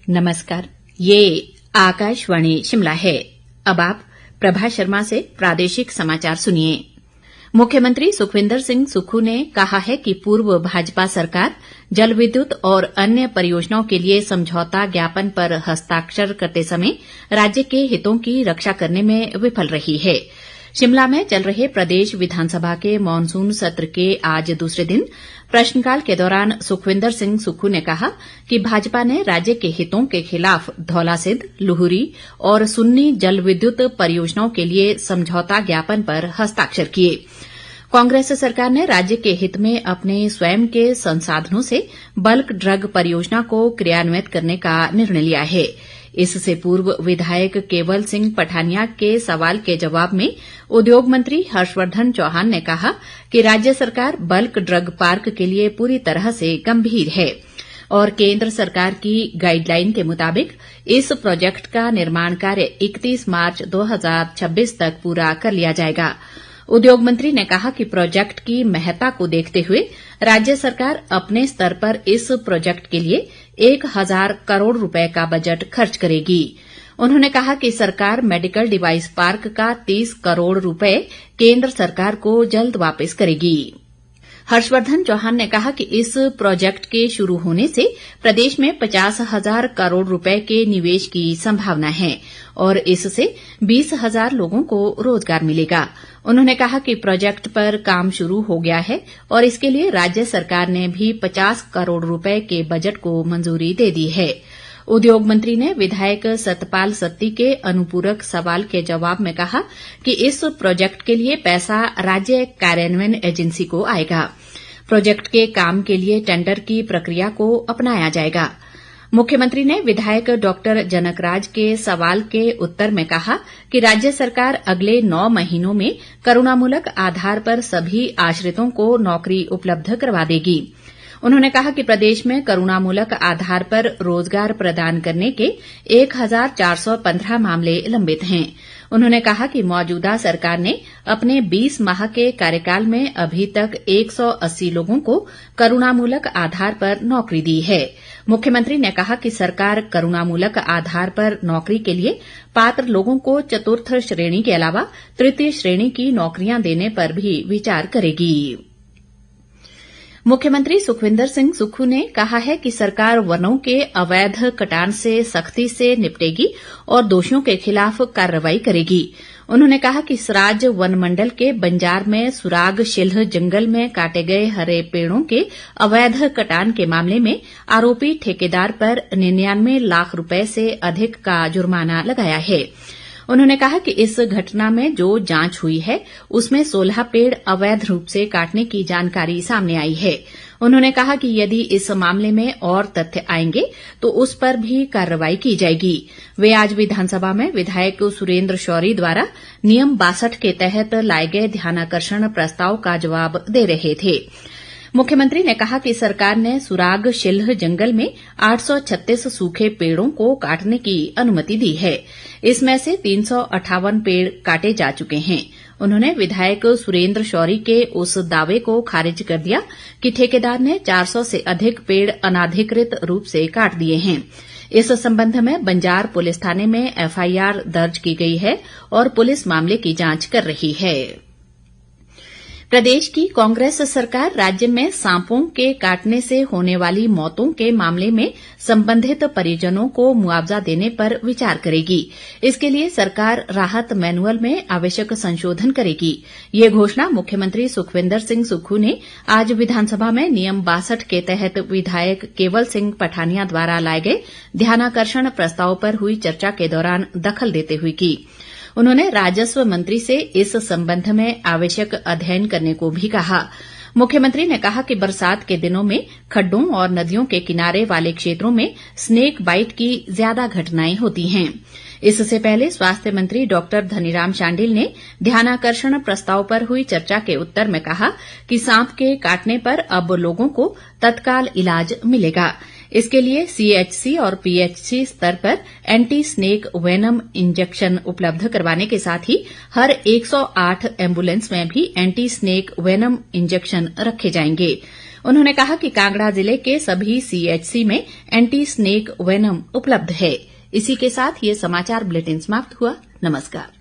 नमस्कार, ये आकाशवाणी शिमला है। अब आप प्रभा शर्मा से प्रादेशिक समाचार सुनिए। मुख्यमंत्री सुखविंदर सिंह सुक्खू ने कहा है कि पूर्व भाजपा सरकार जल विद्युत और अन्य परियोजनाओं के लिए समझौता ज्ञापन पर हस्ताक्षर करते समय राज्य के हितों की रक्षा करने में विफल रही है। शिमला में चल रहे प्रदेश विधानसभा के मानसून सत्र के आज दूसरे दिन प्रश्नकाल के दौरान सुखविंदर सिंह सुक्खू ने कहा कि भाजपा ने राज्य के हितों के खिलाफ धौलासिद्ध, लुहरी और सुन्नी जल विद्युत परियोजनाओं के लिए समझौता ज्ञापन पर हस्ताक्षर किए। कांग्रेस सरकार ने राज्य के हित में अपने स्वयं के संसाधनों से बल्क ड्रग परियोजना को क्रियान्वित करने का निर्णय लिया है। इससे पूर्व विधायक केवल सिंह पठानिया के सवाल के जवाब में उद्योग मंत्री हर्षवर्धन चौहान ने कहा कि राज्य सरकार बल्क ड्रग पार्क के लिए पूरी तरह से गंभीर है और केंद्र सरकार की गाइडलाइन के मुताबिक इस प्रोजेक्ट का निर्माण कार्य 31 मार्च 2026 तक पूरा कर लिया जाएगा। उद्योग मंत्री ने कहा कि प्रोजेक्ट की महत्ता को देखते हुए राज्य सरकार अपने स्तर पर इस प्रोजेक्ट के लिए 1000 करोड़ रुपए का बजट खर्च करेगी। उन्होंने कहा कि सरकार मेडिकल डिवाइस पार्क का 30 करोड़ रुपए केंद्र सरकार को जल्द वापस करेगी। हर्षवर्धन चौहान ने कहा कि इस प्रोजेक्ट के शुरू होने से प्रदेश में 50,000 करोड़ रुपए के निवेश की संभावना है और इससे 20,000 लोगों को रोजगार मिलेगा। उन्होंने कहा कि प्रोजेक्ट पर काम शुरू हो गया है और इसके लिए राज्य सरकार ने भी 50 करोड़ रुपए के बजट को मंजूरी दे दी है। उद्योग मंत्री ने विधायक सतपाल सत्ती के अनुपूरक सवाल के जवाब में कहा कि इस प्रोजेक्ट के लिए पैसा राज्य कार्यान्वयन एजेंसी को आएगा। प्रोजेक्ट के काम के लिए टेंडर की प्रक्रिया को अपनाया जाएगा। मुख्यमंत्री ने विधायक डॉक्टर जनकराज के सवाल के उत्तर में कहा कि राज्य सरकार अगले 9 महीनों में करुणामूलक आधार पर सभी आश्रितों को नौकरी उपलब्ध करवा देगी। उन्होंने कहा कि प्रदेश में करुणामूलक आधार पर रोजगार प्रदान करने के 1415 मामले लंबित हैं। उन्होंने कहा कि मौजूदा सरकार ने अपने 20 माह के कार्यकाल में अभी तक 180 लोगों को करुणामूलक आधार पर नौकरी दी है। मुख्यमंत्री ने कहा कि सरकार करुणामूलक आधार पर नौकरी के लिए पात्र लोगों को चतुर्थ श्रेणी के अलावा तृतीय श्रेणी की नौकरियां देने पर भी विचार करेगी। मुख्यमंत्री सुखविंदर सिंह सुक्खू ने कहा है कि सरकार वनों के अवैध कटान से सख्ती से निपटेगी और दोषियों के खिलाफ कार्रवाई करेगी। उन्होंने कहा कि सराज वन मंडल के बंजार में सुराग शिल्ह जंगल में काटे गए हरे पेड़ों के अवैध कटान के मामले में आरोपी ठेकेदार पर 99 लाख रुपए से अधिक का जुर्माना लगाया है। उन्होंने कहा कि इस घटना में जो जांच हुई है उसमें 16 पेड़ अवैध रूप से काटने की जानकारी सामने आई है। उन्होंने कहा कि यदि इस मामले में और तथ्य आएंगे तो उस पर भी कार्रवाई की जाएगी। वे आज विधानसभा में विधायक सुरेंद्र शौरी द्वारा नियम 62 के तहत लाए गए ध्यानाकर्षण प्रस्ताव का जवाब दे रहे थे। मुख्यमंत्री ने कहा कि सरकार ने सुराग शिल्ह जंगल में 836 सूखे पेड़ों को काटने की अनुमति दी है। इसमें से 358 पेड़ काटे जा चुके हैं। उन्होंने विधायक सुरेंद्र शौरी के उस दावे को खारिज कर दिया कि ठेकेदार ने 400 से अधिक पेड़ अनाधिकृत रूप से काट दिए हैं। इस संबंध में बंजार पुलिस थाने में एफआईआर दर्ज की गई है और पुलिस मामले की जांच कर रही है। प्रदेश की कांग्रेस सरकार राज्य में सांपों के काटने से होने वाली मौतों के मामले में संबंधित परिजनों को मुआवजा देने पर विचार करेगी। इसके लिए सरकार राहत मैनुअल में आवश्यक संशोधन करेगी। ये घोषणा मुख्यमंत्री सुखविंदर सिंह सुक्खू ने आज विधानसभा में नियम 62 के तहत विधायक केवल सिंह पठानिया द्वारा लाए गए ध्यानाकर्षण प्रस्ताव पर हुई चर्चा के दौरान दखल देते हुए की। उन्होंने राजस्व मंत्री से इस संबंध में आवश्यक अध्ययन करने को भी कहा। मुख्यमंत्री ने कहा कि बरसात के दिनों में खड्डों और नदियों के किनारे वाले क्षेत्रों में स्नेक बाइट की ज्यादा घटनाएं होती हैं। इससे पहले स्वास्थ्य मंत्री डॉक्टर धनीराम शांडिल ने ध्यानाकर्षण प्रस्ताव पर हुई चर्चा के उत्तर में कहा कि सांप के काटने पर अब लोगों को तत्काल इलाज मिलेगा। इसके लिए सीएचसी और पीएचसी स्तर पर एंटी स्नेक वेनम इंजेक्शन उपलब्ध करवाने के साथ ही हर 108 एम्बुलेंस में भी एंटी स्नेक वेनम इंजेक्शन रखे जाएंगे। उन्होंने कहा कि कांगड़ा जिले के सभी सीएचसी में एंटी स्नेक वेनम उपलब्ध है। इसी के साथ ये समाचार बुलेटिन समाप्त हुआ। नमस्कार।